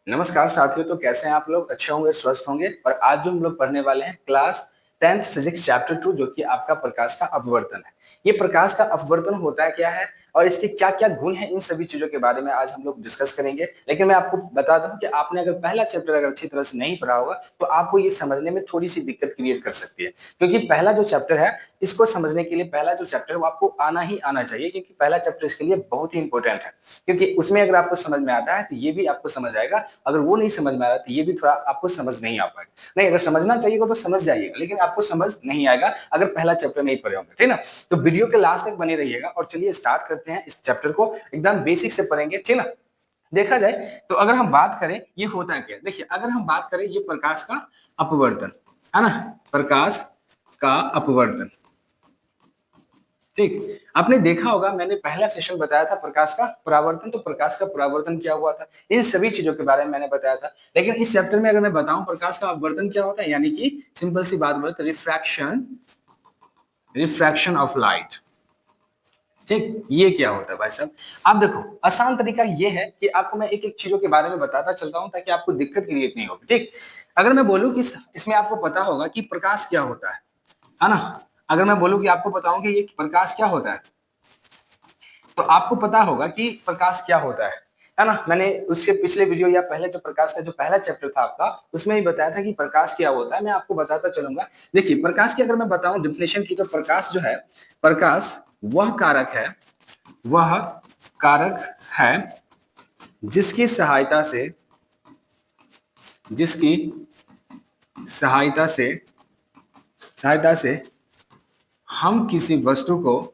नमस्कार साथियों। तो कैसे हैं आप लोग? अच्छे होंगे, स्वस्थ होंगे। और आज जो हम लोग पढ़ने वाले हैं क्लास 10th फिजिक्स चैप्टर 2, जो कि आपका प्रकाश का अपवर्तन है। ये प्रकाश का अपवर्तन होता है क्या है और इसके क्या क्या गुण हैं, इन सभी चीजों के बारे में आज हम लोग डिस्कस करेंगे। लेकिन मैं आपको बता दूं कि आपने अगर पहला चैप्टर अगर अच्छी तरह से नहीं पढ़ा होगा तो आपको ये समझने में थोड़ी सी दिक्कत क्रिएट कर सकती है, क्योंकि पहला जो चैप्टर है इसको समझने के लिए पहला जो चैप्टर है वो आपको आना ही आना चाहिए, क्योंकि पहला चैप्टर इसके लिए बहुत ही इंपॉर्टेंट है। क्योंकि उसमें अगर आपको समझ में आता है तो ये भी आपको समझ आएगा, अगर वो नहीं समझ में आ रहा तो ये भी थोड़ा आपको समझ नहीं आ पाएगा। नहीं, अगर समझना चाहिए तो समझ जाइएगा, लेकिन आपको समझ नहीं आएगा अगर पहला चैप्टर नहीं पढ़े होंगे, ठीक ना। तो वीडियो के लास्ट तक बने रहिएगा और चलिए स्टार्ट करते हैं। इस चैप्टर को एकदम बेसिक से पढ़ेंगे, ठीक ना। देखा जाए तो अगर हम बात करें ये होता है क्या, देखिए अगर हम बात करें ये प्रकाश का अपवर्तन है ना, प्रकाश का अपवर्तन। ठीक, आपने देखा होगा मैंने पहला सेशन बताया था प्रकाश का परावर्तन। तो प्रकाश का परावर्तन क्या हुआ था, इन सभी चीजों के बारे में मैंने बताया था। लेकिन इस चैप्टर में अगर मैं बताऊं प्रकाश का अपवर्तन क्या होता है, यानी कि सिंपल सी बात बोले तो रिफ्रैक्शन, रिफ्रैक्शन ऑफ लाइट। ठीक, ये क्या होता है भाई साहब? आप देखो, आसान तरीका ये है कि आपको मैं एक एक चीजों के बारे में बताता चलता हूं ताकि आपको दिक्कत क्रिएट नहीं होगी। ठीक, अगर मैं बोलूं कि इसमें आपको पता होगा कि प्रकाश क्या होता है ना। अगर मैं बोलूं कि आपको बताऊं कि ये प्रकाश क्या होता है, तो आपको पता होगा कि प्रकाश क्या होता है ना। मैंने उसके पिछले वीडियो या पहले जो प्रकाश का जो पहला चैप्टर था आपका, उसमें ही बताया था कि प्रकाश क्या होता है। मैं आपको बताता चलूंगा। देखिए प्रकाश की अगर मैं बताऊं डेफिनेशन की, तो प्रकाश जो है, प्रकाश वह कारक है, वह कारक है जिसकी सहायता से, जिसकी सहायता से, सहायता से हम किसी वस्तु को,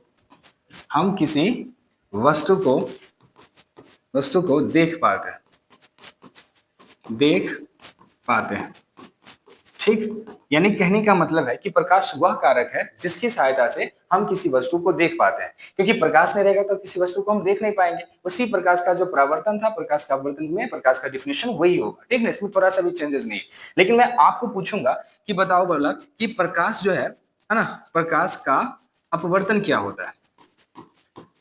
हम किसी वस्तु को, वस्तु को देख पाते हैं, देख पाते हैं। ठीक, यानी कहने का मतलब है कि प्रकाश वह कारक है जिसकी सहायता से हम किसी वस्तु को देख पाते हैं, क्योंकि प्रकाश नहीं रहेगा तो किसी वस्तु को हम देख नहीं पाएंगे। उसी प्रकाश का जो परावर्तन था, प्रकाश का अपवर्तन में प्रकाश का डिफिनेशन वही होगा, ठीक है। इसमें थोड़ा सा भी चेंजेस नहीं है। लेकिन मैं आपको पूछूंगा कि बताओ बालक कि प्रकाश जो है ना, प्रकाश का अपवर्तन क्या होता है,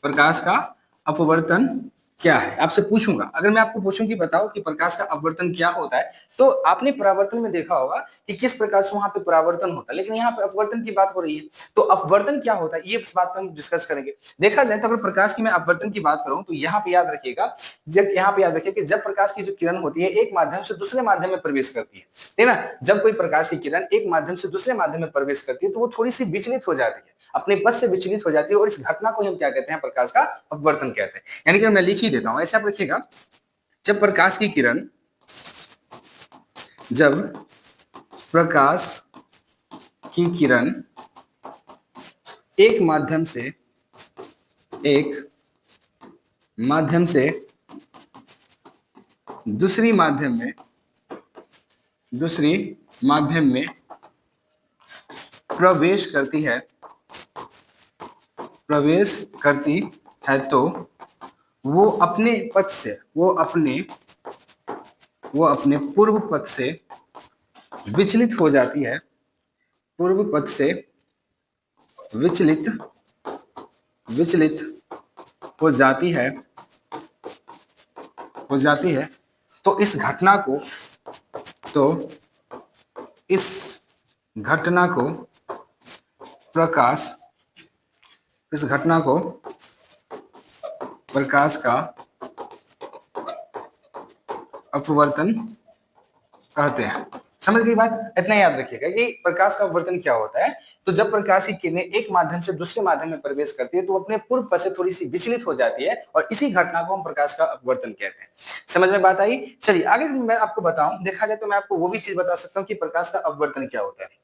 प्रकाश का अपवर्तन क्या है, आपसे पूछूंगा। अगर मैं आपको पूछूं कि बताओ कि प्रकाश का अपवर्तन क्या होता है, तो आपने परावर्तन में देखा होगा कि किस प्रकार से वहां पे परावर्तन होता है, लेकिन यहाँ पे अपवर्तन की बात हो रही है। तो अपवर्तन क्या होता है ये इस बात पे हम डिस्कस करेंगे। देखा जाए तो अगर प्रकाश की मैं अपवर्तन की बात करूं तो यहाँ पे याद रखिएगा, जब यहाँ पे याद रखिए कि जब प्रकाश की जो किरण होती है एक माध्यम से दूसरे माध्यम में प्रवेश करती है, ठीक ना। जब कोई प्रकाश की किरण एक माध्यम से दूसरे माध्यम में प्रवेश करती है तो वो थोड़ी सी विचलित हो जाती है, अपने पथ से विचलित हो जाती है, और इस घटना को हम क्या कहते हैं, प्रकाश का अपवर्तन कहते हैं। यानी कि मैं लिख ही देता हूं, ऐसे आप रखिएगा। जब प्रकाश की किरण, जब प्रकाश की किरण एक माध्यम से, एक माध्यम से दूसरी माध्यम में, दूसरी माध्यम में प्रवेश करती है, प्रवेश करती है, तो वो अपने पथ से, वो अपने पूर्व पथ से विचलित हो जाती है, पूर्व पथ से विचलित, विचलित हो जाती है, हो जाती है। तो इस घटना को, तो इस घटना को प्रकाश, इस घटना को प्रकाश का अपवर्तन कहते हैं। समझ गई बात? इतना याद रखिएगा कि प्रकाश का अपवर्तन क्या होता है। तो जब प्रकाश की किरणें एक माध्यम से दूसरे माध्यम में प्रवेश करती है तो वो अपने पूर्व पथ से थोड़ी सी विचलित हो जाती है, और इसी घटना को हम प्रकाश का अपवर्तन कहते हैं। समझ में बात आई? चलिए आगे मैं आपको बताऊं, देखा जाए तो मैं आपको वो भी चीज बता सकता हूँ कि प्रकाश का अपवर्तन क्या होता है।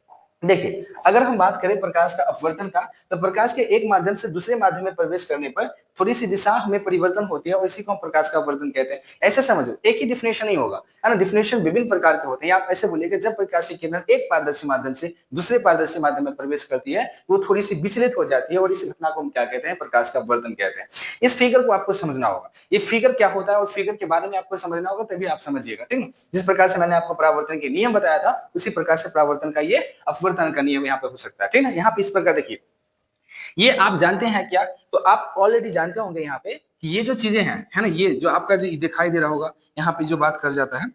देखिए अगर हम बात करें प्रकाश का अपवर्तन का, तो प्रकाश के एक माध्यम से दूसरे माध्यम में प्रवेश करने पर थोड़ी सी दिशा में परिवर्तन होती है, और इसी को हम प्रकाश का अपवर्तन कहते हैं। ऐसे समझो, एक ही डिफिनेशन नहीं होगा, है ना। डिफिनेशन विभिन्न प्रकार के होते हैं। आप ऐसे बोलिए कि जब प्रकाश की किरण एक पारदर्शी माध्यम से दूसरे पारदर्शी माध्यम में प्रवेश करती है वो थोड़ी सी विचलित हो जाती है, और इस घटना को हम क्या कहते हैं, प्रकाश का अपवर्तन कहते हैं। इस फिगर को आपको समझना होगा, ये फिगर क्या होता है और फिगर के बारे में आपको समझना होगा, तभी आप समझिएगा, ठीक है। जिस प्रकार से मैंने आपको परावर्तन के नियम बताया था उसी प्रकार से परावर्तन का ये अपवर्तन का नियम यहाँ पे हो सकता है, ठीक है। यहाँ पे इस प्रकार देखिए, ये आप जानते हैं क्या? तो आप ऑलरेडी जानते होंगे यहाँ पे कि ये जो चीजें हैं, है ना, ये जो आपका जो दिखाई दे रहा होगा यहाँ पे जो बात कर जाता है,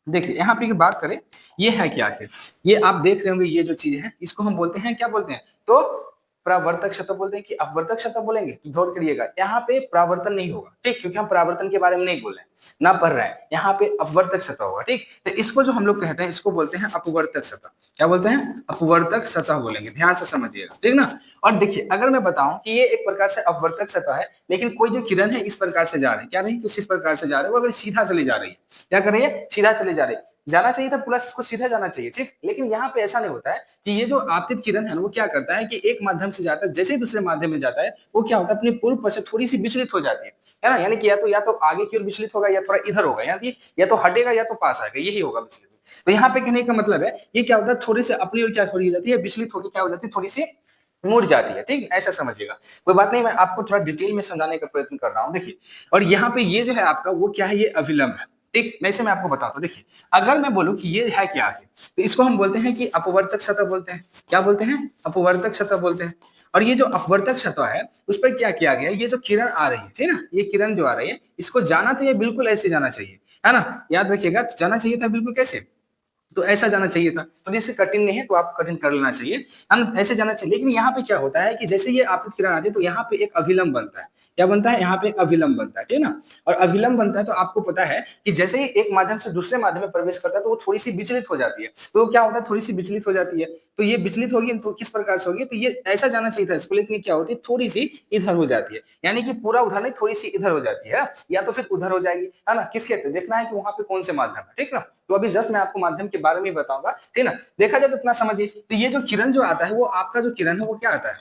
देखिए यहाँ पे की बात करें, ये है क्या आखिर, ये आप देख रहे होंगे, ये जो चीज है इसको हम बोलते हैं, क्या बोलते हैं? तो परावर्तक सतह बोलते हैं कि अपवर्तक सतह बोलेंगे, तो गौर करिएगा यहाँ पे परावर्तन नहीं होगा, ठीक, क्योंकि हम परावर्तन के बारे में नहीं बोल रहे हैं, ना पढ़ रहे हैं, यहाँ पे अपवर्तक सतह होगा, ठीक। तो इसको जो हम लोग कहते हैं, इसको बोलते हैं अपवर्तक सतह। क्या बोलते हैं? अपवर्तक सतह बोलेंगे, ध्यान से समझिएगा, ठीक ना। और देखिए, अगर मैं बताऊं कि ये एक प्रकार से अपवर्तक सतह है, लेकिन कोई जो किरण है इस प्रकार से जा रही है, क्या नहीं, कुछ इस प्रकार से जा रही है, वो अगर सीधा चली जा रही है, क्या कर रही है? सीधा चली जा रही है। जाना चाहिए था प्लस, इसको सीधा जाना चाहिए, ठीक, लेकिन यहाँ पे ऐसा नहीं होता है कि ये जो आपतित किरण है वो क्या करता है कि एक माध्यम से जाता है, जैसे ही दूसरे माध्यम में जाता है, वो क्या होता है, अपने पूर्व पथ से थोड़ी सी विचलित हो जाती है ना, यानी कि या तो आगे की ओर विचलित होगा, या थोड़ा इधर होगा, यानी या तो हटेगा या तो पास आएगा, यही होगा विचलित। तो यहाँ पे कहने का मतलब है, ये क्या होता है, थोड़ी से अपनी ओर क्या थोड़ी हो जाती है, विचलित होकर क्या हो जाती है, थोड़ी सी मुड़ जाती है, ठीक, ऐसा समझिएगा। कोई बात नहीं, मैं आपको थोड़ा डिटेल में समझाने का प्रयत्न कर रहा हूँ, देखिए। और यहाँ पे ये जो है आपका, वो क्या है, ये अभिलंब है, ठीक। मैं आपको बताता हूँ, देखिए, अगर मैं बोलूं कि ये है क्या है, तो इसको हम बोलते हैं कि अपवर्तक सतह बोलते हैं। क्या बोलते हैं? अपवर्तक सतह बोलते हैं। और ये जो अपवर्तक सतह है, उस पर क्या किया गया, ये जो किरण आ रही है, ठीक है ना, ये किरण जो आ रही है, इसको जाना तो ये बिल्कुल ऐसे जाना चाहिए, है ना, याद रखिएगा, जाना चाहिए था बिल्कुल कैसे, तो ऐसा जाना चाहिए था। तो जैसे कठिन नहीं है तो आप कठिन कर लेना चाहिए, हम ऐसे जाना चाहिए। लेकिन यहाँ पे क्या होता है कि जैसे ये आपतित किरण आती है, तो यहाँ पे एक अभिलंब बनता है। क्या बनता है? यहाँ पे एक अभिलंब बनता है, ठीक ना। और अभिलंब बनता है तो आपको पता है कि जैसे ही एक माध्यम से दूसरे माध्यम में प्रवेश करता है, तो वो थोड़ी सी विचलित हो जाती है। तो क्या होता है, थोड़ी सी विचलित हो जाती है, तो ये विचलित होगी तो किस प्रकार से होगी, तो ये ऐसा जाना चाहिए था इसको, लेकिन क्या होती है, थोड़ी सी इधर हो जाती है, यानी कि पूरा उधर नहीं, थोड़ी सी इधर हो जाती है, या तो फिर उधर हो जाएगी, है ना। किसके देखना है कि वहां पे कौन से माध्यम है, ठीक ना। तो अभी जस्ट मैं आपको माध्यम के बारे में बताऊंगा, ठीक ना। देखा जाए तो इतना समझिए, तो ये जो किरण जो आता है, वो आपका जो किरण है वो क्या आता है,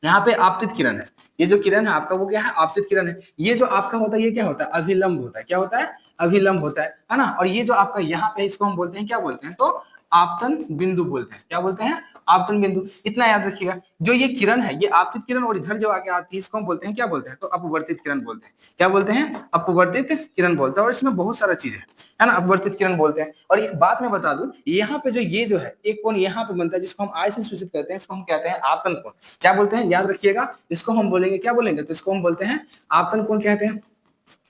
यहाँ पे आपतित किरण है। ये जो किरण है आपका, वो क्या है, आपतित किरण है। ये जो आपका होता है, ये क्या होता है, अभिलंब होता है। क्या होता है? अभिलंब होता है ना। और ये जो आपका यहाँ पे, इसको हम बोलते हैं, क्या बोलते हैं, तो आपतन बिंदु बोलते हैं। क्या बोलते हैं? आपतन बिंदु। इतना याद रखिएगा, जो ये किरण है, ये आपतित किरण, और इधर जो आके आती है, इसको हम बोलते हैं, क्या बोलते हैं, तो अपवर्तित किरण बोलते हैं। क्या बोलते हैं? अपवर्तित किरण बोलते हैं। और इसमें बहुत सारा चीज है ना, अपवर्तित किरण बोलते हैं। और एक बात मैं बता दूं, यहाँ पे जो ये जो है एक कोण यहाँ पे बनता है, जिसको हम आय से सूचित करते हैं, इसको हम कहते हैं आपतन कोण। क्या बोलते हैं? याद रखिएगा, इसको हम बोलेंगे, क्या बोलेंगे, तो इसको हम बोलते हैं आपतन कोण कहते हैं।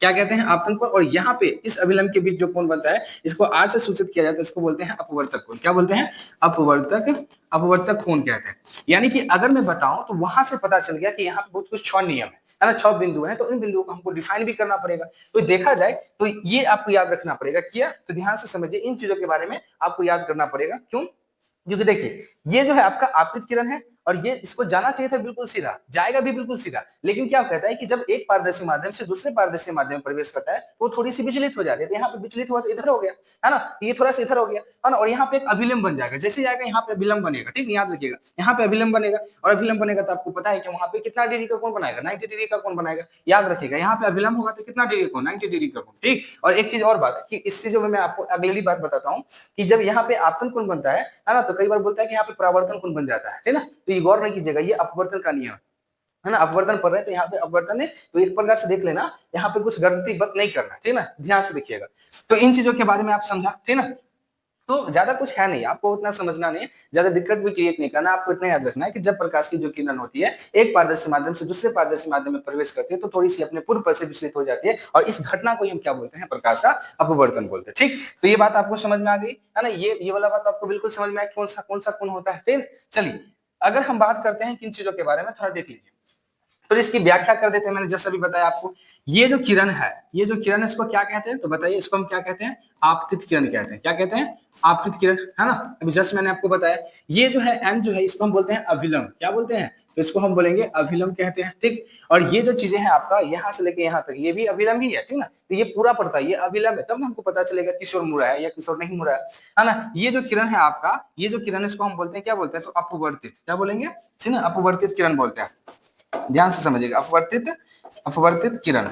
क्या कहते हैं? आपतन कोण। और यहाँ पे इस अभिलंब के बीच जो कोण बनता है, इसको आर से सूचित किया जाता है, इसको बोलते हैं अपवर्तक कोण। क्या बोलते हैं? अपवर्तक कोण कहते हैं। यानी कि अगर मैं बताऊं, तो वहां से पता चल गया कि यहाँ पे बहुत कुछ 6 नियम है ना, 6 बिंदु हैं, तो इन बिंदुओं को हमको डिफाइन भी करना पड़ेगा। तो देखा जाए तो ये आपको याद रखना पड़ेगा। किया? तो ध्यान से समझिए, इन चीजों के बारे में आपको याद करना पड़ेगा। क्यों? क्योंकि देखिए, ये जो है आपका आपतित किरण है, और ये इसको जाना चाहिए था बिल्कुल सीधा, जाएगा भी बिल्कुल सीधा, लेकिन क्या कहता है कि जब एक पारदर्शी माध्यम से दूसरे पारदर्शी माध्यम में प्रवेश करता है, तो वो थोड़ी सी विचलित हो जाती है। तो यहाँ पे विचलित हुआ तो इधर हो गया, है ना, ये थोड़ा सा इधर हो गया, है ना। और यहाँ पे एक अभिलंब बन जाएगा, जैसे जाएगा यहाँ पे अभिलंब बनेगा, ठीक, याद रखिएगा, यहाँ पे अभिलंब बनेगा। और अभिलंब बनेगा तो आपको पता है कि वहां पे कितना डिग्री का कोण बनाएगा, 90 डिग्री का कोण बनाएगा। याद रखिएगा, यहाँ पे अभिलंब होगा तो कितना डिग्री का कोण, 90 डिग्री का कोण, ठीक। और एक चीज और बात कि इस चीजों में मैं आपको अगली बात बताता हूँ कि जब यहाँ पे आपतन कोण बनता है ना, तो कई बार बोलता है कि यहाँ पे परावर्तन कोण बन जाता है ना। तो ये गौर नहीं कीजिएगा, ये अपवर्तन का नियम है ना। अपवर्तन पढ़ रहे हैं तो यहाँ पे अपवर्तन है, तो एक प्रकार से देख लेना, यहाँ पे कुछ गलती बत नहीं करना, ठीक ना, ध्यान से देखिएगा। तो इन चीजों के बारे में आप समझा, ठीक ना। तो ज्यादा कुछ है नहीं, आपको उतना समझना नहीं, ज्यादा दिक्कत भी क्रिएट नहीं करना। आपको इतना याद रखना है कि जब प्रकाश की जो किरण होती है, एक पारदर्शी माध्यम से दूसरे पारदर्शी माध्यम में प्रवेश करती है, तो थोड़ी सी अपने पूर्व पथ से विचलित हो जाती है, और इस घटना को हम क्या बोलते हैं, प्रकाश का अपवर्तन बोलते हैं, ठीक। तो ये बात आपको समझ में आ गई है ना, ये वाला बात आपको बिल्कुल समझ में आया, कौन सा कोण होता है, ठीक। चलिए, अगर हम बात करते हैं किन चीजों के बारे में, थोड़ा देख लीजिए। तो इसकी व्याख्या कर देते हैं, मैंने जस्ट अभी बताया आपको। ये जो किरण है, ये जो किरण है, इसको क्या कहते हैं, तो बताइए, इसको हम क्या कहते हैं, आपतित किरण कहते हैं। क्या कहते हैं? आपतित किरण, है ना। अभी जस्ट मैंने आपको बताया, ये जो है एम जो है, इसको हम बोलते हैं अभिलंब। क्या बोलते हैं? तो इसको हम बोलेंगे अभिलंब कहते हैं, ठीक। और ये जो चीजें हैं आपका, यहाँ से लेके यहाँ तक, ये भी अभिलंब ही है, ठीक ना। तो ये पूरा पड़ता है, ये अभिलंब है, तब ना हमको पता चलेगा किशोर मुड़ा है या किशोर नहीं मुड़ा है ना। ये जो किरण है आपका, ये जो किरण, इसको हम बोलते हैं, क्या बोलते हैं, तो अपवर्तित। क्या बोलेंगे? ठीक ना, अपवर्तित किरण बोलते हैं। ध्यान से समझिएगा, अपवर्तित किरण,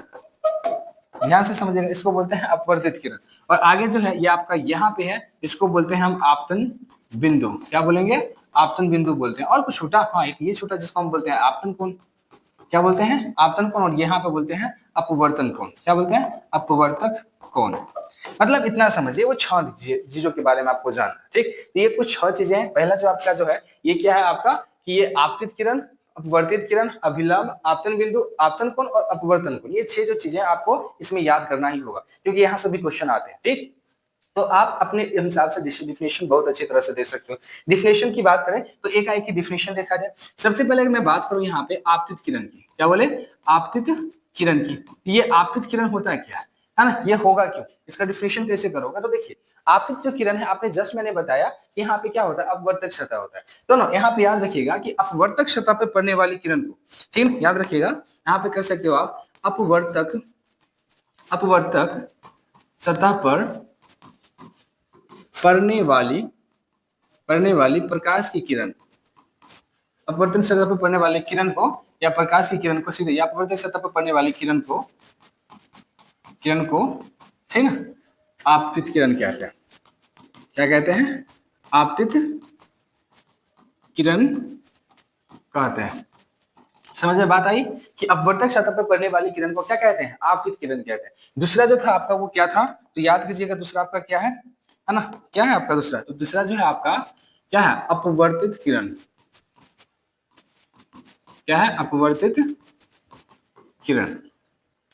ध्यान से समझिएगा, इसको बोलते हैं अपवर्तित किरण। और आगे जो है ये आपका यहाँ पे है, इसको बोलते हैं हम आपतन बिंदु। क्या बोलेंगे? आपतन बिंदु बोलते हैं। और कुछ छोटा, हाँ, एक ये छोटा जिसको हम बोलते हैं आपतन कोण। क्या बोलते हैं? आपतन कोण। और यहाँ पे बोलते हैं अपवर्तन कोण। क्या बोलते हैं? अपवर्तक कोण। मतलब इतना समझिए, वो 6 चीजों के बारे में आपको जानना, ठीक। तो ये कुछ 6 चीजें हैं। पहला जो आपका जो है, ये क्या है आपका, कि ये आपतित किरण, अपवर्तित किरण, अभिलंब, आपतन बिंदु, आपतन कोण और अपवर्तन कोण, ये 6 जो चीजें आपको इसमें याद करना ही होगा क्योंकि यहाँ सभी क्वेश्चन आते हैं। ठीक, तो आप अपने हिसाब से डिफिनेशन बहुत अच्छी तरह से दे सकते हो। डिफिनेशन की बात करें तो एक की डिफिनेशन देखा जाए। सबसे पहले अगर मैं बात करूं यहाँ पे आपतित किरण की, क्या बोले, आपतित किरण की, ये आपतित किरण होता है क्या है ना, ये होगा क्यों, इसका डिफिनेशन कैसे करोगे, तो देखिए आपतित जो किरण है, आपने जस्ट मैंने बताया कि यहाँ पे क्या होता है, अपवर्तक सतह होता है। तो ना यहाँ पे याद रखिएगा कि अपवर्तक सतह पे पड़ने वाली किरण को, ठीक है, याद रखिएगा, यहाँ पे कर सकते हो आप अपवर्तक, अपवर्तक सतह पर पड़ने वाली प्रकाश की किरण, अपवर्तन सतह पर पड़ने वाली किरण को या प्रकाश की किरण को सीधे, या अपवर्तक सतह पर पड़ने वाली किरण को ठीक ना, आपतित किरण कहते हैं। क्या कहते हैं, आपतित किरण कहते हैं। समझ में बात आई कि अपवर्तक सतह पर पड़ने वाली किरण को क्या कहते हैं, आपतित किरण कहते हैं। दूसरा जो था आपका वो क्या था, तो याद कीजिएगा, दूसरा आपका क्या है ना, क्या है आपका दूसरा, तो दूसरा जो है आपका क्या है, अपवर्तित किरण। क्या है, अपवर्तित किरण,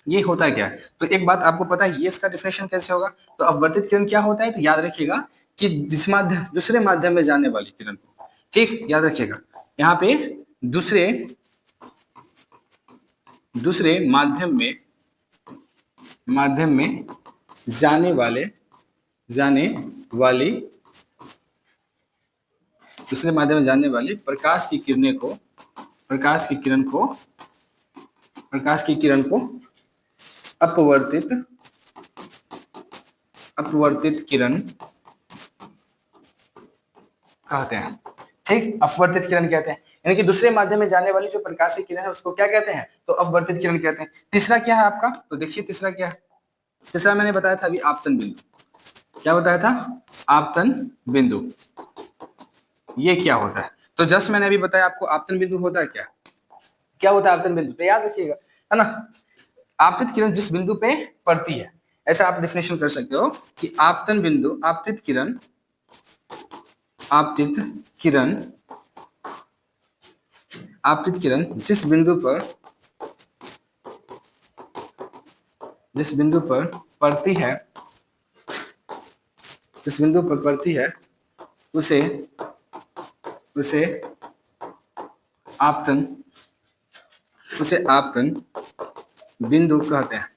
ये होता है क्या है, तो एक बात आपको पता है ये इसका डिफिनेशन कैसे होगा, तो अपवर्तित किरण क्या होता है, तो याद रखिएगा कि जिस माध्यम, दूसरे माध्यम में जाने वाली किरण को, ठीक, याद रखिएगा यहाँ पे दूसरे माध्यम में जाने वाली दूसरे माध्यम में जाने वाली प्रकाश की किरण को अपवर्तित किरण कहते हैं। ठीक, अपवर्तित किरण कहते हैं, यानी कि दूसरे माध्यम में जाने वाली जो प्रकाश की किरण है उसको क्या कहते हैं, तो अपवर्तित किरण कहते हैं। तीसरा क्या है आपका, तो देखिए तीसरा क्या है, तीसरा मैंने बताया था अभी आपतन बिंदु। क्या बताया था, आपतन बिंदु, ये क्या होता है, तो जस्ट मैंने अभी बताया आपको आपतन बिंदु होता है क्या, क्या होता है आपतन बिंदु, तो याद रखिएगा, है ना, आपतित किरण जिस बिंदु पे पड़ती है, ऐसा आप डिफिनेशन कर सकते हो कि आपतन बिंदु, आपतित किरण जिस बिंदु पर पड़ती है उसे आपतन बिंदु कहते हैं।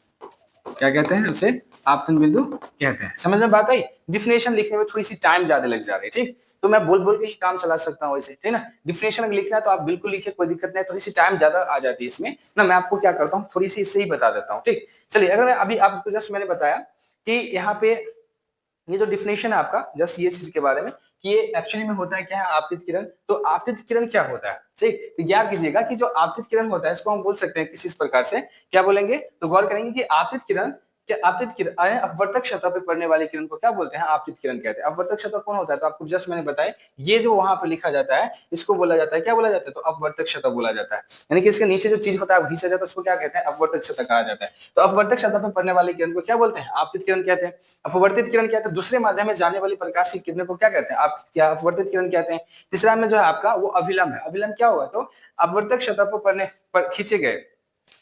क्या कहते हैं, उसे आपतन बिंदु कहते हैं। समझ में बात आई, डिफिनेशन लिखने में थोड़ी सी टाइम ज्यादा लग जा रही है, ठीक, तो मैं बोल के ही काम चला सकता हूँ वैसे, ठीक ना, डिफिनेशन अगर लिखना है तो आप बिल्कुल लिखिए, कोई दिक्कत नहीं, थोड़ी सी टाइम ज्यादा आ जाती है इसमें ना, मैं आपको क्या करता हूँ थोड़ी सी इससे ही बता देता हूँ। ठीक, चलिए, अगर मैं अभी आपको जस्ट मैंने बताया कि यहाँ पे ये जो डिफिनेशन है आपका, जस्ट ये चीज के बारे में कि ये एक्चुअली में होता है क्या है, आपतित किरण, तो आपतित किरण क्या होता है, ठीक, तो याद कीजिएगा कि जो आपतित किरण होता है इसको हम बोल सकते हैं किसी इस प्रकार से, क्या बोलेंगे, तो गौर करेंगे कि आपतित किरण, क्या आपतित किरण अपवर्तक सतह पर पड़ने वाली किरण को क्या बोलते हैं, आपतित किरण कहते हैं। अपवर्तक सतह कौन होता है, तो आपको जस्ट मैंने बताया, ये जो वहां पर लिखा जाता है इसको बोला जाता है, क्या बोला जाता है, तो अपवर्तक सतह बोला जाता है, यानी कि इसके नीचे जो चीज होता है घिसा जाता है उसको क्या कहते हैं, अपवर्तक सतह कहा जाता है। तो अपवर्तक सतह पर पड़ने वाली किरण को क्या बोलते हैं, आपतित किरण कहते हैं। अपवर्तित किरण क्या है, तो दूसरे माध्यम में जाने वाली प्रकाश की किरण को क्या कहते हैं, आप क्या अपवर्तित किरण कहते हैं। तीसरा में जो है आपका वो अभिलंब है। अभिलंब क्या हुआ, तो अपवर्तक सतह पर पड़ने पर खींचे गए,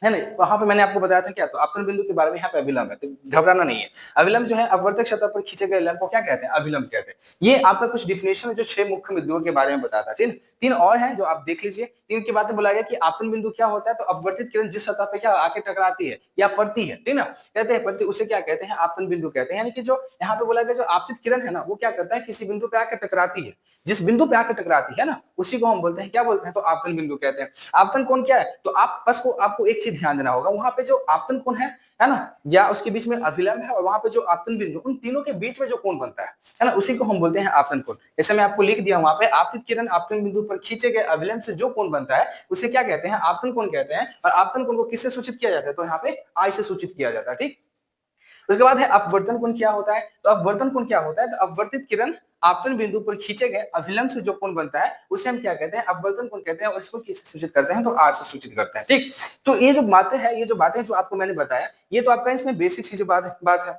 है ना, वहां पे मैंने आपको बताया था क्या, तो आपतन बिंदु के बारे में यहाँ पे अभिलंब है, तो घबराना नहीं है। अभिलंब जो है अपवर्तक सतह पर खींचे गए लंब को क्या कहते हैं, अभिलंब कहते हैं। ये आपका कुछ डिफिनेशन जो 6 मुख्य बिंदुओं के बारे में बताता है, ठीक, 3 और हैं जो आप देख लीजिए। 3 के बाद में बोला गया कि आपतन बिंदु क्या होता है, तो अपवर्तित किरण जिस सतह पे क्या आके टकराती है या पड़ती है, ठीक ना, कहते हैं पड़ती, उसे क्या कहते हैं, आपतन बिंदु कहते हैं। यानी कि जो यहाँ पे बोला गया जो आपतित किरण है ना, वो क्या करता है, किसी बिंदु पे आकर टकराती है, जिस बिंदु पे आकर टकराती है ना, उसी को हम बोलते हैं, क्या बोलते हैं, तो आपतन बिंदु कहते हैं। आपतन कोण क्या है, तो आप बस को आपको एक चीज ध्यान देना होगा, वहां पे जो आपतन कोण है ना, या उसके बीच में अभिलंब है और वहां पे जो आपतन बिंदु, उन तीनों के बीच में जो कोण बनता है ना, उसी को हम बोलते हैं आपतन कोण। जैसे मैं आपको लिख दिया वहां पे, आपतित किरण आपतन बिंदु पर खींचे गए अभिलंब से जो कोण बनता है उसे क्या कहते हैं, आपतन कोण कहते हैं। और आपतन कोण को किससे सूचित किया जाता है, तो यहाँ पे आई से सूचित किया जाता है, ठीक। उसके बाद है अपवर्तन कोण क्या होता है, तो अपवर्तन कोण क्या होता है, तो अपवर्तित किरण आपतन बिंदु पर खींचे गए अभिलंब से जो कोण बनता है उसे हम क्या कहते हैं, अपवर्तन कोण कहते हैं। और इसको किससे सूचित करते हैं, तो आर से सूचित करते हैं, ठीक। तो ये जो बातें हैं, ये जो बातें जो आपको मैंने बताया, ये तो आपका इसमें बेसिक सी जो बात है,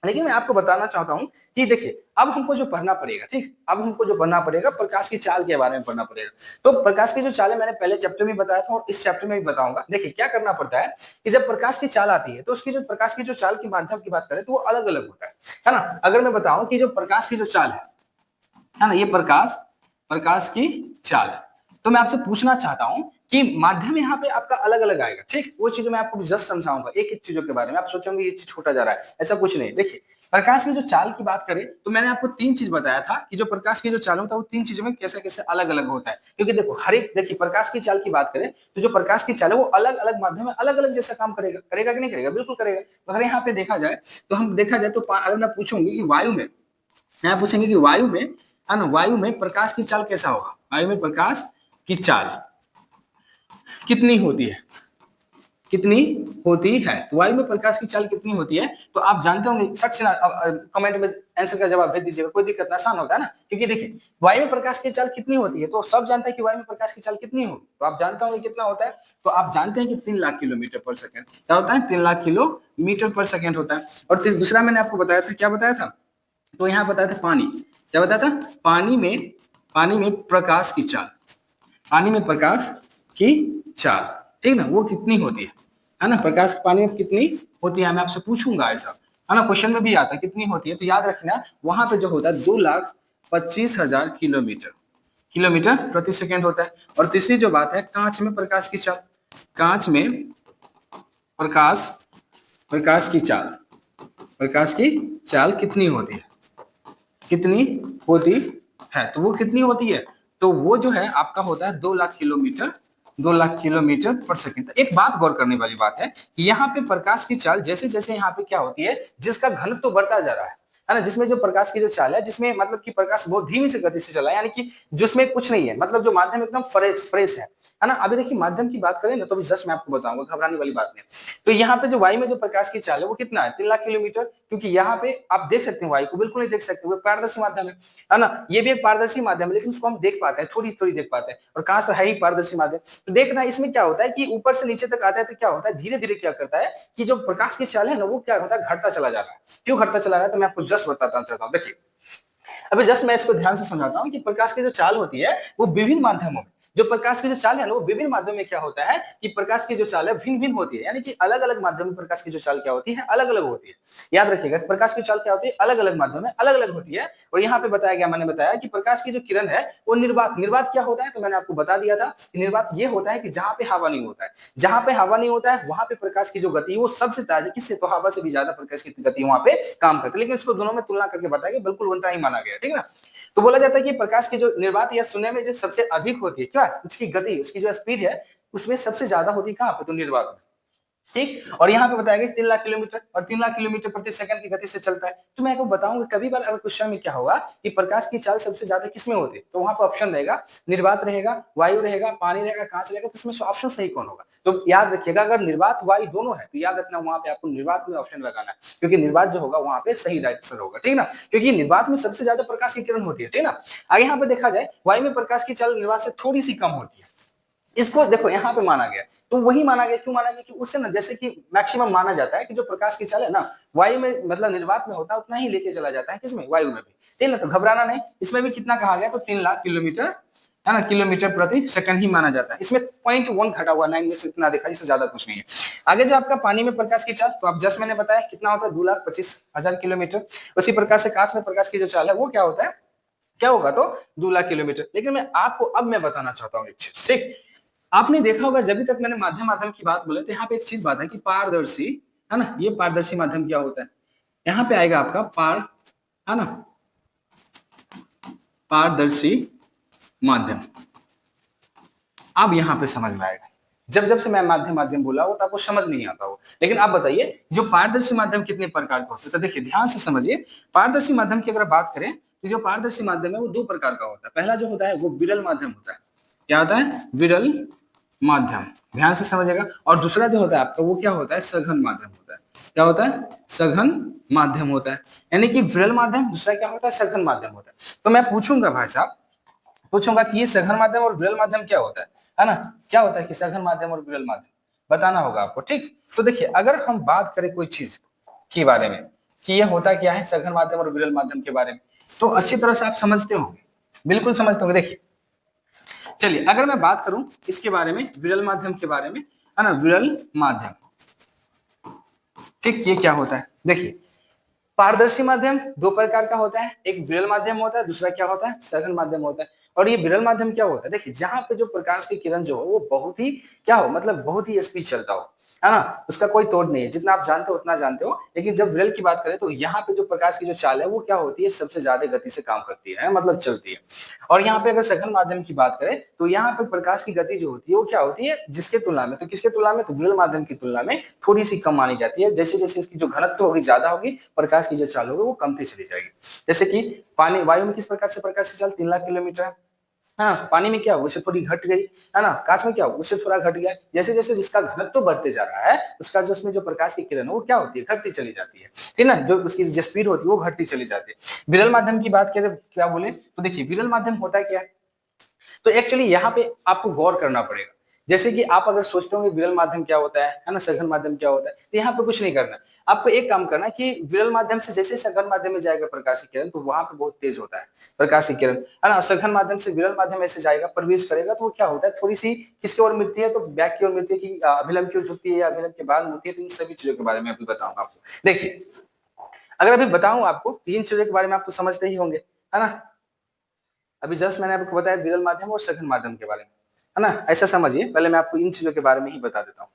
लेकिन मैं आपको बताना चाहता हूं कि देखिए अब हमको जो पढ़ना पड़ेगा, ठीक, अब हमको जो पढ़ना पड़ेगा प्रकाश की चाल के बारे में पढ़ना पड़ेगा। तो प्रकाश की जो चाल है मैंने पहले चैप्टर में बताया था और इस चैप्टर में भी बताऊंगा। देखिए क्या करना पड़ता है कि जब प्रकाश की चाल आती है तो उसकी जो प्रकाश की जो चाल के माध्यम की बात करें तो वो अलग अलग होता है ना। अगर मैं बताऊं कि जो प्रकाश की जो चाल है ना, ये प्रकाश प्रकाश की चाल, तो मैं आपसे पूछना चाहता हूं कि माध्यम यहाँ पे आपका अलग अलग आएगा, ठीक, वो चीज मैं आपको जस्ट समझाऊंगा एक एक चीजों के बारे में। आप सोचोगे ये चीज छोटा जा रहा है, ऐसा कुछ नहीं। देखिए प्रकाश की जो चाल की बात करें तो मैंने आपको तीन चीज बताया था कि जो प्रकाश की जो चाल होता है वो तीन चीजों में कैसे कैसे अलग अलग होता है। क्योंकि देखो हर एक, देखिए प्रकाश की चाल की बात करें तो जो प्रकाश की चाल है वो अलग अलग माध्यम में अलग अलग जैसा काम करेगा, करेगा कि नहीं करेगा, बिल्कुल करेगा। अगर यहाँ पे देखा जाए तो हम देखा जाए तो अगर मैं पूछूंगी कि वायु में, यहाँ पूछेंगे कि वायु में, है ना, वायु में प्रकाश की चाल कैसा होगा, वायु में प्रकाश की चाल कितनी होती है, कितनी होती है, तो वायु में प्रकाश की चाल कितनी होती है तो आप जानते होंगे। सच ना कमेंट में आंसर का जवाब भेज दीजिएगा, कोई दिक्कत ना, आसान होता है ना। क्योंकि देखिए वायु में प्रकाश की चाल कितनी होती है तो सब जानते हैं कि वायु में प्रकाश की चाल कितनी होगी, तो आप जानते होंगे कितना होता है। तो आप जानते हैं कि 3 लाख किलोमीटर पर सेकंड क्या होता है, 3 लाख किलोमीटर पर सेकंड होता है। और दूसरा मैंने आपको बताया था, क्या बताया था, तो यहाँ बताया था पानी, क्या बताया था, पानी में प्रकाश की चाल, पानी में प्रकाश की चाल, ठीक ना, वो कितनी होती है ना, प्रकाश पानी में कितनी होती है, मैं आपसे पूछूंगा ऐसा, है ना, क्वेश्चन में भी आता है कितनी होती है। तो याद रखना वहां पे जो होता है 2,25,000 किलोमीटर, किलोमीटर प्रति सेकंड होता है। और तीसरी जो बात है कांच में प्रकाश की चाल, कांच में प्रकाश प्रकाश की चाल, प्रकाश की चाल कितनी होती है, कितनी होती है, तो वो कितनी होती है, तो वो जो है आपका होता है 2 लाख किलोमीटर, 2 लाख किलोमीटर पर सेकंड। एक बात गौर करने वाली बात है कि यहाँ पे प्रकाश की चाल जैसे जैसे यहाँ पे क्या होती है, जिसका घनत्व तो बढ़ता जा रहा है ना, जिसमें जो प्रकाश की जो चाल है, जिसमें मतलब कि प्रकाश बहुत धीमी से गति से चला है, यानी कि जिसमें कुछ नहीं है, मतलब जो माध्यम एकदम फ्रेश फ्रेश है ना। अभी देखिए माध्यम की बात करें ना तो जस्ट मैं आपको बताऊंगा, घबराने वाली बात नहीं। तो यहाँ पे जो वायु में जो प्रकाश की चाल है वो कितना है, 3 लाख किलोमीटर। क्योंकि यहाँ पे आप देख सकते हैं वायु को, बिल्कुल नहीं देख सकते, वो पारदर्शी माध्यम है ना, ये भी एक पारदर्शी माध्यम है, लेकिन उसको हम देख पाते हैं, थोड़ी थोड़ी देख पाते हैं, और कांच तो है ही पारदर्शी माध्यम। तो देखना इसमें क्या होता है कि ऊपर से नीचे तक आता है तो क्या होता है, धीरे धीरे क्या करता है कि जो प्रकाश की चाल है ना वो क्या होता है, घटता चला जा रहा है। क्यों घटता चला रहा है तो मैं आपको जस्ट बताता चाहता हूँ। देखिए अभी जस्ट मैं इसको ध्यान से समझाता हूँ कि प्रकाश की जो चाल होती है वो विभिन्न माध्यमों में, जो प्रकाश की जो चाल है ना वो विभिन्न माध्यम में क्या होता है कि प्रकाश की जो चाल है भिन्न भिन्न होती है, यानी कि अलग अलग माध्यम में प्रकाश की जो चाल क्या होती है, अलग अलग होती है। याद रखिएगा प्रकाश की चाल क्या होती है, अलग अलग माध्यम में अलग अलग होती है। और यहाँ पे बताया गया, मैंने बताया कि प्रकाश की जो किरण है वो निर्वात, निर्वात क्या होता है तो मैंने आपको बता दिया था कि निर्वात ये होता है कि जहां पे हवा नहीं होता है, जहां पे हवा नहीं होता है वहां पे प्रकाश की जो गति है वो सबसे तेज है, किससे, तो हवा से भी ज्यादा प्रकाश की गति वहां पे काम करती है। लेकिन इसको दोनों में तुलना करके बताया गया, बिल्कुल उल्टा ही माना गया, ठीक है ना। तो बोला जाता है कि प्रकाश की जो निर्वात या शून्य में जो सबसे अधिक होती है, क्या उसकी गति, उसकी जो स्पीड है उसमें सबसे ज्यादा होती है कहां पे, तो निर्वात में, ठीक। और यहाँ पे बताया गया 3 लाख किलोमीटर, और 3 लाख किलोमीटर प्रति सेकंड की गति से चलता है। तो मैं आपको बताऊंगा कभी बार अगर क्वेश्चन में क्या होगा कि प्रकाश की चाल सबसे ज्यादा किसमें होती है, तो वहां पर ऑप्शन रहेगा निर्वात रहेगा, वायु रहेगा, पानी रहेगा, कांच रहेगा, तो इसमें ऑप्शन सही कौन होगा। तो याद रखिएगा अगर निर्वात वायु दोनों है तो याद रखना वहां पे आपको निर्वात में ऑप्शन लगाना है, क्योंकि निर्वात जो होगा वहां पे सही राइट आंसर होगा, ठीक ना, क्योंकि निर्वात में सबसे ज्यादा प्रकाश की किरण होती है, ठीक ना। आगे यहाँ पे देखा जाए वायु में प्रकाश की चाल निर्वात से थोड़ी सी कम होती है, इसको देखो यहाँ पे माना गया, तो वही माना गया, क्यों माना गया कि उससे ना जैसे कि मैक्सिमम माना जाता है कि जो प्रकाश की चाल है ना वायु में मतलब निर्वात में होता है उतना ही लेके चला जाता है, किसमें, वायु में भी, ठीक है ना। तो घबराना नहीं, इसमें भी कितना कहा गया तो 3 लाख किलोमीटर, है ना, किलोमीटर प्रति सेकंड ही माना जाता है। इसमें 0.1 घटा हुआ 9 में से इतना देखा, इससे ज्यादा कुछ नहीं है। आगे जो आपका पानी में प्रकाश की चाल, तो आप जस्ट मैंने बताया कितना होता है 2,25,000 किलोमीटर। उसी प्रकार से कांच में प्रकाश की जो चाल है वो क्या होता है, क्या होगा तो 2 लाख किलोमीटर। लेकिन मैं आपको अब मैं बताना चाहता हूँ एक चीज, ठीक। आपने देखा होगा जब तक मैंने माध्यम माध्यम की बात बोले तो यहाँ पे एक चीज बात है कि पारदर्शी, है ना, ये पारदर्शी माध्यम क्या होता है, यहाँ पे आएगा आपका है ना, पारदर्शी माध्यम। अब यहाँ पे समझ में आएगा, जब जब से मैं माध्यम माध्यम बोला वो तो आपको समझ नहीं आता हो। लेकिन आप बताइए जो पारदर्शी माध्यम कितने प्रकार का होता है, तो देखिए ध्यान से समझिए। पारदर्शी माध्यम की अगर बात करें तो जो पारदर्शी माध्यम है वो 2 प्रकार का होता है। पहला जो होता है वो विरल माध्यम होता है, क्या होता है, विरल माध्यम, ध्यान से समझिएगा। और दूसरा जो होता है आपका वो क्या होता है, सघन माध्यम होता है, क्या होता है, सघन माध्यम होता है। यानी कि विरल माध्यम, दूसरा क्या होता है, सघन माध्यम होता है। तो मैं पूछूंगा भाई साहब, पूछूंगा कि ये सघन माध्यम और विरल माध्यम क्या होता है ना, क्या होता है कि सघन माध्यम और विरल माध्यम बताना होगा आपको, ठीक। तो देखिए अगर हम बात करें कोई चीज के बारे में कि ये होता क्या है सघन माध्यम और विरल माध्यम के बारे में, तो अच्छी तरह से आप समझते होंगे, बिल्कुल समझते होंगे। देखिए चलिए अगर मैं बात करूं इसके बारे में, विरल माध्यम के बारे में, है ना, विरल माध्यम, ठीक, ये क्या होता है? देखिए पारदर्शी माध्यम दो प्रकार का होता है, एक विरल माध्यम होता है, दूसरा क्या होता है, सघन माध्यम होता है। और ये विरल माध्यम क्या होता है? देखिए जहां पे जो प्रकाश की किरण जो हो वो बहुत ही क्या हो, मतलब बहुत ही स्पीड चलता हो, है ना, उसका कोई तोड़ नहीं है, जितना आप जानते हो उतना जानते हो। लेकिन जब विरल की बात करें तो यहाँ पे जो प्रकाश की जो चाल है वो क्या होती है, सबसे ज्यादा गति से काम करती है, मतलब चलती है। और यहाँ पे अगर सघन माध्यम की बात करें तो यहाँ पे प्रकाश की गति जो होती है वो क्या होती है, जिसके तुलना में, तो किसके तुलना में, तो विरल माध्यम की तुलना में थोड़ी सी कम मानी जाती है। जैसे जैसे इसकी जो घनत्व होगी ज्यादा होगी, प्रकाश की जो चाल होगी वो कमती चली जाएगी। जैसे कि पानी, वायु में किस प्रकार से प्रकाश की चाल 3 लाख किलोमीटर है, हाँ, पानी में क्या उससे थोड़ी घट गई, है ना, कांच में क्या उससे थोड़ा घट गया। जैसे जैसे जिसका घनत्व बढ़ते जा रहा है उसका जो उसमें जो प्रकाश की किरण है वो क्या होती है, घटती चली जाती है, ठीक ना, जो उसकी जो स्पीड होती है वो घटती चली जाती है। विरल माध्यम की बात करें क्या बोले, तो देखिए विरल माध्यम होता है क्या है, तो एक्चुअली यहाँ पे आपको गौर करना पड़ेगा। जैसे कि आप अगर सोचते होंगे विरल माध्यम क्या होता है ना, सघन माध्यम क्या होता है, तो यहाँ पे कुछ नहीं करना, आपको एक काम करना कि विरल माध्यम से जैसे सघन माध्यम में जाएगा प्रकाश की किरण तो वहां पे बहुत तेज होता है प्रकाश की किरण, है ना, सघन माध्यम से विरल माध्यम ऐसे जाएगा, प्रवेश करेगा तो वो क्या होता है, थोड़ी सी किसकी ओर मिलती है, तो बैक की ओर मिलती है, कि अभिलंब की ओर झुकती है या अभिलंब के बाद मिलती है। तो इन सभी चीजों के बारे में अभी बताऊंगा आपको। देखिए अगर अभी बताऊं आपको, तीन चीजों के बारे में आप तो समझते ही होंगे, है ना, अभी जस्ट मैंने आपको बताया विरल माध्यम और सघन माध्यम के बारे में, है ना, ऐसा समझिए। पहले मैं आपको इन चीजों के बारे में ही बता देता हूँ।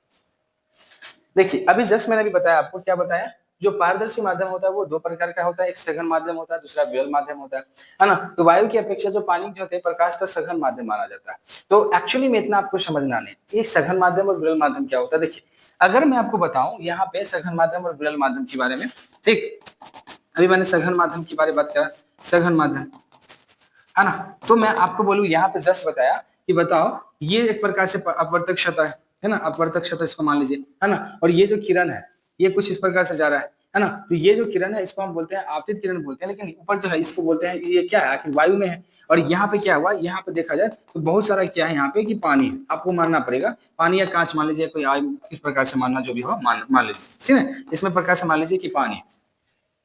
देखिए अभी जस्ट मैंने अभी बताया आपको, क्या बताया, जो पारदर्शी माध्यम होता है वो दो प्रकार का होता है, एक सघन माध्यम होता है, दूसरा विरल माध्यम होता है ना। तो वायु की अपेक्षा जो पानी जो होते हैं प्रकाश का सघन माध्यम माना जाता है। तो एक्चुअली में इतना आपको समझना नहीं, ये सघन माध्यम और विरल माध्यम क्या होता है। देखिए अगर मैं आपको बताऊं यहाँ पे सघन माध्यम और विरल माध्यम के बारे में, ठीक, अभी मैंने सघन माध्यम के बारे में बात करा, सघन माध्यम, है ना, तो मैं आपको बोलूं यहाँ पे जस्ट बताया कि बताओ ये एक प्रकार से अपवर्तक है ना, अपवर्तक क्षता इसको मान लीजिए, है ना, और ये जो किरण है ये कुछ इस प्रकार से जा रहा है ना, तो ये जो किरण है इसको हम बोलते हैं आपतित किरण बोलते हैं, लेकिन ऊपर जो है इसको बोलते हैं, ये क्या है आखिर वायु में है। और यहाँ पे क्या हुआ, यहाँ पे देखा जाए तो बहुत सारा क्या है यहाँ पे कि पानी है, आपको मानना पड़ेगा, पानी या कांच मान लीजिए, कोई आयु इस प्रकार से मानना जो भी हो मान लीजिए, ठीक है, इसमें प्रकार से मान लीजिए कि पानी है,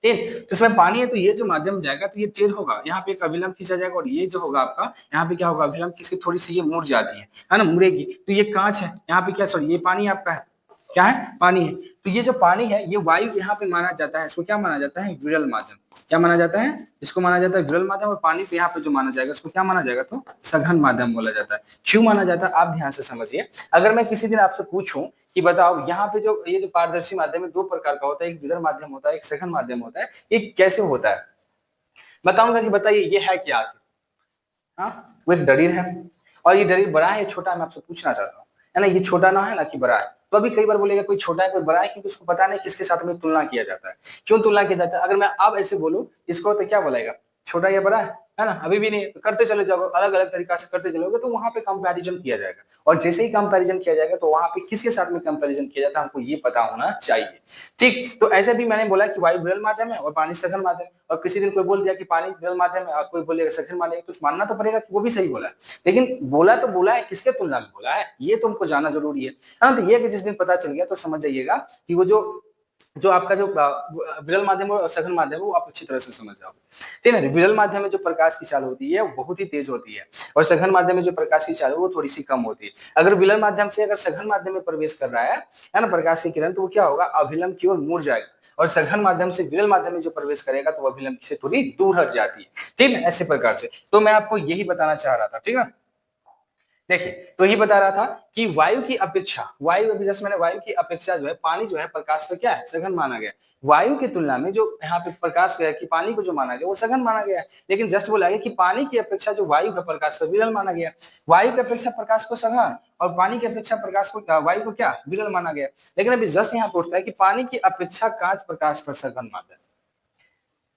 ठीक, तो इसमें पानी है तो ये जो माध्यम जाएगा तो ये टेढ़ होगा, यहाँ पे एक अभिलंब खींचा जाएगा, और ये जो होगा आपका यहाँ पे क्या होगा, अभिलंब किसकी थोड़ी सी ये मुड़ जाती है ना, मुड़ेगी, तो ये कांच है, यहाँ पे क्या, सॉरी ये पानी आपका है, क्या है, पानी है। तो ये जो पानी है ये वायु यहाँ पे माना जाता है, इसको क्या माना जाता है, विरल माध्यम, क्या माना जाता है, इसको माना जाता है विरल माध्यम। और पानी पे यहाँ पे जो माना जाएगा उसको क्या माना जाएगा, तो सघन माध्यम बोला जाता है। क्यों माना जाता है आप ध्यान से समझिए। अगर मैं किसी दिन आपसे पूछूं कि बताओ यहाँ पे जो ये जो पारदर्शी माध्यम है दो प्रकार का होता है, एक विरल माध्यम होता है, एक सघन माध्यम होता है, ये कैसे होता है, बताऊंगा कि बताइए ये है क्या आखिर। हाँ, वो एक डरीर है, और ये डरीर बड़ा है या छोटा है, मैं आपसे पूछना चाहता हूँ, है ना, ये छोटा ना है ना कि बड़ा है। तो अभी कई बार बोलेगा कोई छोटा है कोई बड़ा है, क्योंकि उसको पता नहीं किसके साथ में तुलना किया जाता है, क्यों तुलना किया जाता है। अगर मैं अब ऐसे बोलूं इसको तो क्या बोलेगा, छोटा या बड़ा है ना, अभी भी नहीं, तो करते चले जाओगे, अलग अलग तरीका से करते चलोगे तो वहां पे कंपैरिजन किया जाएगा, और जैसे ही कंपैरिजन किया जाएगा तो वहां पे किसके साथ में कंपैरिजन किया जाता है हमको ये पता होना चाहिए, ठीक। तो ऐसे भी मैंने बोला कि वायु विरल माध्यम है और पानी सघन माध्यम, और किसी दिन कोई बोल दिया कि पानी विरल माध्यम है और कोई बोलेगा सघन माध्यम, तो मानना तो पड़ेगा कि वो भी सही बोला है, लेकिन बोला तो बोला है किसके तुलना में बोला है ये तुमको जानना जरूरी है ना। तो ये कि जिस दिन पता चल गया तो समझ जाइएगा कि वो जो जो आपका जो विरल माध्यम और सघन माध्यम है वो आप अच्छी तरह से समझ जाओगे, ठीक है ना। विरल माध्यम में जो प्रकाश की चाल होती है वो बहुत ही तेज होती है, और सघन माध्यम में जो प्रकाश की चाल है वो थोड़ी सी कम होती है। अगर विरल माध्यम से अगर सघन माध्यम में प्रवेश कर रहा है ना प्रकाश की किरण, तो वो क्या होगा, अभिलंब की ओर मुड़ जाएगा, और सघन माध्यम से विरल माध्यम में जो प्रवेश करेगा तो अभिलंब से थोड़ी दूर हट जाती है, ठीक है, ऐसे प्रकार से। तो मैं आपको यही बताना चाह रहा था, ठीक है। देखिए तो ये बता रहा था कि वायु की अपेक्षा, वायु अभी जैसे मैंने वायु की अपेक्षा जो है पानी जो है प्रकाश का क्या है, सघन माना गया। वायु की तुलना में जो यहाँ पे प्रकाश गया कि पानी को जो माना गया वो सघन माना गया है, लेकिन जस्ट बोला गया कि पानी की अपेक्षा जो वायु का प्रकाश को विरल माना गया। वायु की अपेक्षा प्रकाश को सघन और पानी की अपेक्षा प्रकाश को वायु को क्या विरल माना गया। लेकिन अभी जस्ट यहाँ पे उठता है कि पानी की अपेक्षा कांच प्रकाश का सघन माना,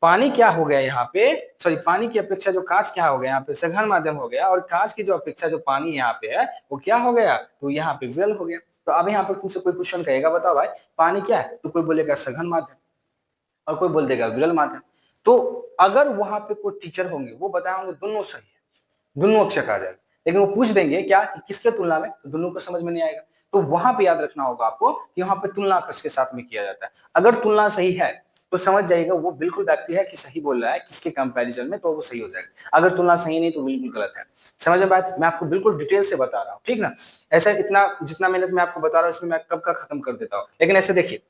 पानी क्या हो गया यहाँ पे, सॉरी पानी की अपेक्षा जो कांच क्या हो गया यहाँ पे सघन माध्यम हो गया, और कांच की जो अपेक्षा जो पानी यहाँ पे है वो क्या हो गया, तो यहाँ पे विरल हो गया। तो अब यहाँ पे तुमसे कोई क्वेश्चन कहेगा बताओ भाई पानी क्या है, तो कोई बोलेगा सघन माध्यम और कोई बोल देगा विरल माध्यम। तो अगर वहां पे कोई टीचर होंगे वो बताएंगे दोनों सही है, दोनों अक्षर आ जाएगा, लेकिन वो पूछ देंगे क्या कि किसके तुलना में, तो दोनों को समझ में नहीं आएगा। तो वहां पे याद रखना होगा आपको कि वहां पे तुलना किसके साथ में किया जाता है। अगर तुलना सही है तो समझ जाइएगा वो बिल्कुल व्यक्ति है कि सही बोल रहा है किसके कंपैरिजन में, तो वो सही हो जाएगा। अगर तुलना सही नहीं तो बिल्कुल गलत है। समझ में बात? मैं आपको बिल्कुल डिटेल से बता रहा हूँ, ठीक ना। ऐसा इतना जितना मेहनत मैं आपको बता रहा हूँ इसमें मैं कब का खत्म कर देता हूँ, लेकिन ऐसे देखिए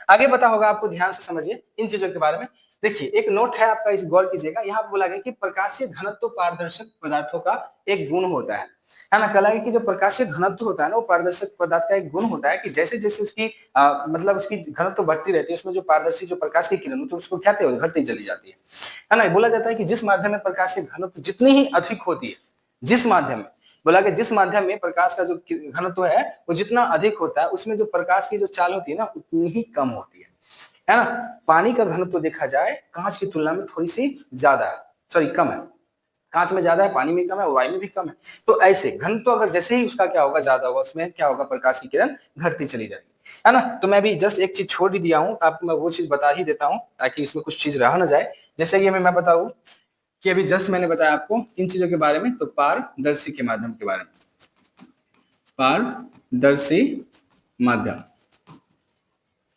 आगे पता होगा आपको, ध्यान से समझिए इन चीजों के बारे में। देखिए एक नोट है आपका, इस गौर कीजिएगा। यहाँ पे बोला गया कि प्रकाशीय घनत्व पारदर्शक पदार्थों का एक गुण होता है ना। कहा है कि जो प्रकाशीय घनत्व होता है ना वो पारदर्शक पदार्थ का एक गुण होता है कि जैसे जैसे उसकी मतलब उसकी घनत्व बढ़ती रहती है, उसमें जो पारदर्शी जो प्रकाश की किरण तो उसको क्या घटती चली जाती है ना। बोला जाता है कि जिस माध्यम में प्रकाशीय घनत्व जितनी ही अधिक होती है, जिस माध्यम में बोला कि जिस माध्यम में प्रकाश का जो घनत्व है वो जितना अधिक होता है उसमें जो प्रकाश की जो चाल होती है ना उतनी ही कम होती है ना। पानी का घनत्व देखा जाए कांच की तुलना में थोड़ी सी ज्यादा है, सॉरी कम है। कांच में ज्यादा है, पानी में कम है, वायु में भी कम है। तो ऐसे घनत्व अगर जैसे ही उसका क्या होगा ज्यादा होगा, उसमें क्या होगा प्रकाश की किरण घटती चली जाएगी, है ना। तो मैं भी जस्ट एक चीज छोड़ ही दिया हूँ, आपको मैं वो चीज बता ही देता हूँ ताकि इसमें कुछ चीज रह ना जाए। जैसे कि मैं बताऊँ कि अभी जस्ट मैंने बताया आपको इन चीजों के बारे में, तो पारदर्शी के माध्यम के बारे में, पारदर्शी माध्यम,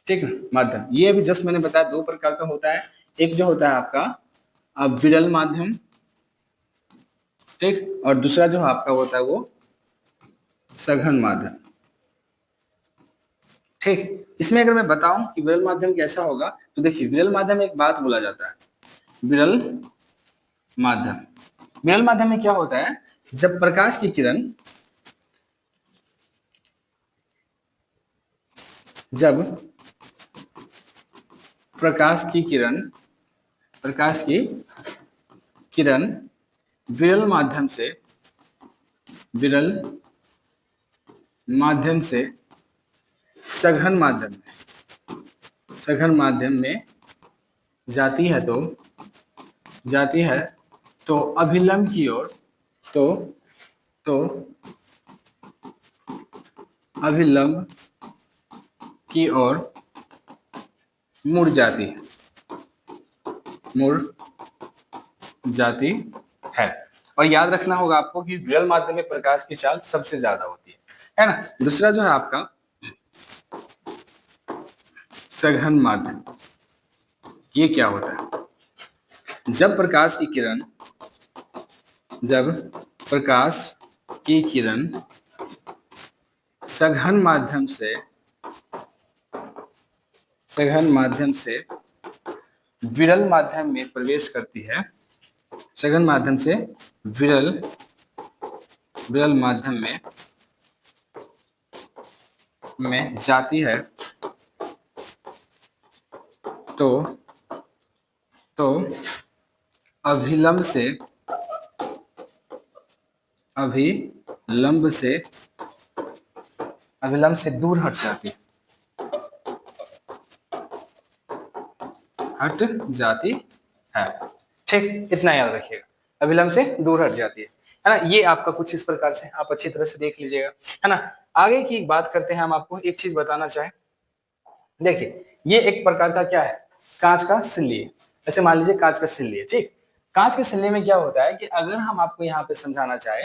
ठीक है माध्यम। ये अभी जस्ट मैंने बताया दो प्रकार का होता है। एक जो होता है आपका विरल माध्यम, ठीक, और दूसरा जो आपका होता है वो सघन माध्यम, ठीक। इसमें अगर मैं बताऊं कि विरल माध्यम कैसा होगा तो देखिए विरल माध्यम में एक बात बोला जाता है, विरल माध्यम, विरल माध्यम में क्या होता है जब प्रकाश की किरण, जब प्रकाश की किरण, प्रकाश की किरण विरल माध्यम से, विरल माध्यम से सघन माध्यम में, सघन माध्यम में जाती है तो, जाती है तो अभिलंब की ओर, तो अभिलंब की ओर मुड़ जाती है, मुड़ जाती है। और याद रखना होगा आपको कि विरल माध्यम में प्रकाश की चाल सबसे ज्यादा होती है ना। दूसरा जो है आपका सघन माध्यम, ये क्या होता है जब प्रकाश की किरण, जब प्रकाश की किरण सघन माध्यम से, सघन माध्यम से विरल माध्यम में प्रवेश करती है, सघन माध्यम से विरल, विरल माध्यम में जाती है तो अभिलंब से, अभिलंब से, अभिलंब से दूर हट जाती है, हट जाती है, ठीक। इतना याद रखिएगा, अभिलंब से दूर हट जाती है ना। ये आपका कुछ इस प्रकार से आप अच्छी तरह से देख लीजिएगा, है ना। आगे की बात करते हैं, हम आपको एक चीज बताना चाहें। देखिए ये एक प्रकार का क्या है, कांच का सिल्ली है। ऐसे मान लीजिए कांच का सिल्ली है, ठीक। कांच के सिल्ली में क्या होता है कि अगर हम आपको यहाँ पे समझाना चाहे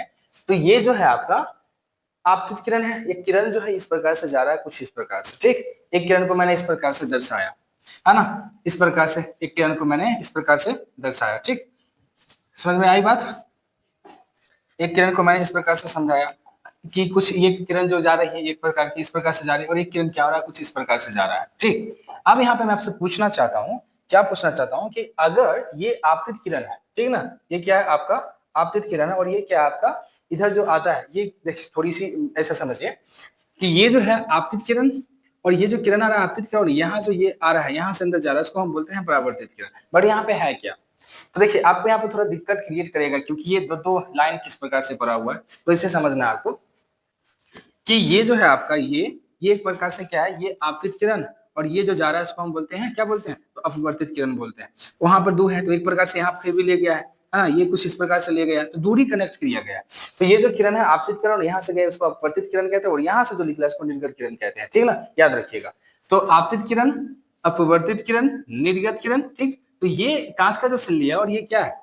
तो ये जो है आपका आपतित किरण है। एक किरण जो है इस प्रकार से जा रहा है, कुछ इस प्रकार से, ठीक। एक किरण को मैंने इस प्रकार से दर्शाया, है ना, इस प्रकार से एक किरण को मैंने इस प्रकार से दर्शाया, ठीक। समझ में आई बात? एक किरण को मैंने इस प्रकार से समझाया कि कुछ ये किरण जो जा रही है एक प्रकार की इस प्रकार से जा रही है, और एक किरण क्या हो रहा है कुछ इस प्रकार से जा रहा है, ठीक। अब यहाँ पे मैं आपसे पूछना चाहता हूँ, क्या पूछना चाहता हूँ कि अगर ये आपतित किरण है, ठीक ना, ये क्या है आपका आपतित किरण है, और ये क्या है आपका इधर जो आता है, ये थोड़ी सी ऐसा समझिए कि ये जो है आपतित किरण, और ये जो किरण आ रहा है आपतित किरण, और यहाँ जो ये आ रहा है यहाँ से अंदर जा रहा है उसको हम बोलते हैं परावर्तित किरण। बट यहाँ पे है क्या, तो देखिए आपको यहाँ पे थोड़ा दिक्कत क्रिएट करेगा क्योंकि ये दो लाइन किस प्रकार से पड़ा हुआ है, तो इसे समझना है आपको कि ये जो है आपका ये एक प्रकार से क्या है, ये आपतित किरण, और ये जो जा रहा है इसको हम बोलते हैं क्या बोलते हैं, तो अपवर्तित किरण बोलते हैं। वहां पर दो है तो एक प्रकार से यहाँ फिर भी ले गया है ना, ये कुछ इस प्रकार से ले गया तो दूरी कनेक्ट किया गया। तो ये जो किरण है आपतित किरण, यहाँ से गए उसको अपवर्तित किरण कहते हैं, और यहाँ से जो निकला इसको निर्गत किरण कहते हैं, ठीक ना, याद रखिएगा। तो आपतित किरण, अपवर्तित किरण, निर्गत किरण, ठीक। तो ये कांच का जो सिल्ली है और ये क्या है,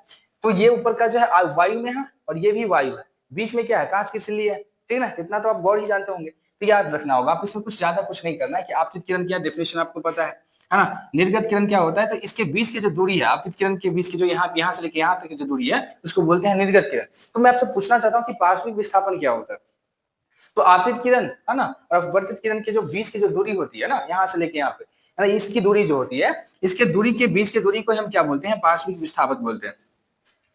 तो ये ऊपर का जो है वायु में है और ये भी वायु है, बीच में क्या है कांच की सिल्ली है, ठीक ना। इतना तो आप गौर ही जानते होंगे, तो याद रखना होगा, आप इसमें कुछ ज्यादा कुछ नहीं करना है कि आपतित किरण क्या डेफिनेशन आपको पता है है ना। निर्गत किरण क्या होता है, तो इसके बीच की जो दूरी है, आपतित किरण के बीच की जो यहाँ से लेके यहाँ तक की जो दूरी है, उसको बोलते हैं निर्गत किरण। तो मैं आपसे पूछना चाहता हूँ कि पार्श्विक विस्थापन क्या होता है। तो आपतित किरण, है ना, और अपवर्तित किरण के जो बीच की जो दूरी होती है ना, यहाँ से लेके यहाँ पे, है ना, इसकी दूरी जो होती है, इसके दूरी के बीच की दूरी को हम क्या बोलते हैं, पार्श्विक विस्थापन बोलते हैं,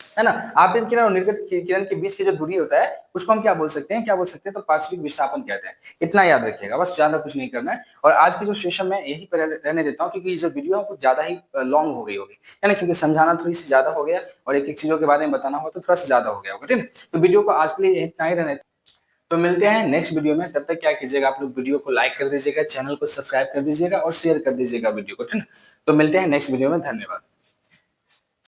है ना। आपतित किरण और निर्गत किरण के बीच की जो दूरी होता है, उसको हम क्या बोल सकते हैं, तो पार्श्विक विस्थापन कहते हैं। इतना याद रखिएगा, बस ज्यादा कुछ नहीं करना है। और आज की जो सेशन में यही पर रहने देता हूँ, क्योंकि जो वीडियो है कुछ ज्यादा ही लॉन्ग हो गई होगी, है ना, क्योंकि समझाना थोड़ी सी ज्यादा हो गया और एक एक चीजों के बारे में बताना हो तो थोड़ा सा ज्यादा हो गया होगा, ठीक है। तो वीडियो को आज के लिए इतना ही रहने, तो मिलते हैं नेक्स्ट वीडियो में। तब तक क्या कीजिएगा, आप लोग वीडियो को लाइक कर दीजिएगा, चैनल को सब्सक्राइब कर दीजिएगा और शेयर कर दीजिएगा वीडियो को, ठीक है। तो मिलते हैं नेक्स्ट वीडियो में, धन्यवाद।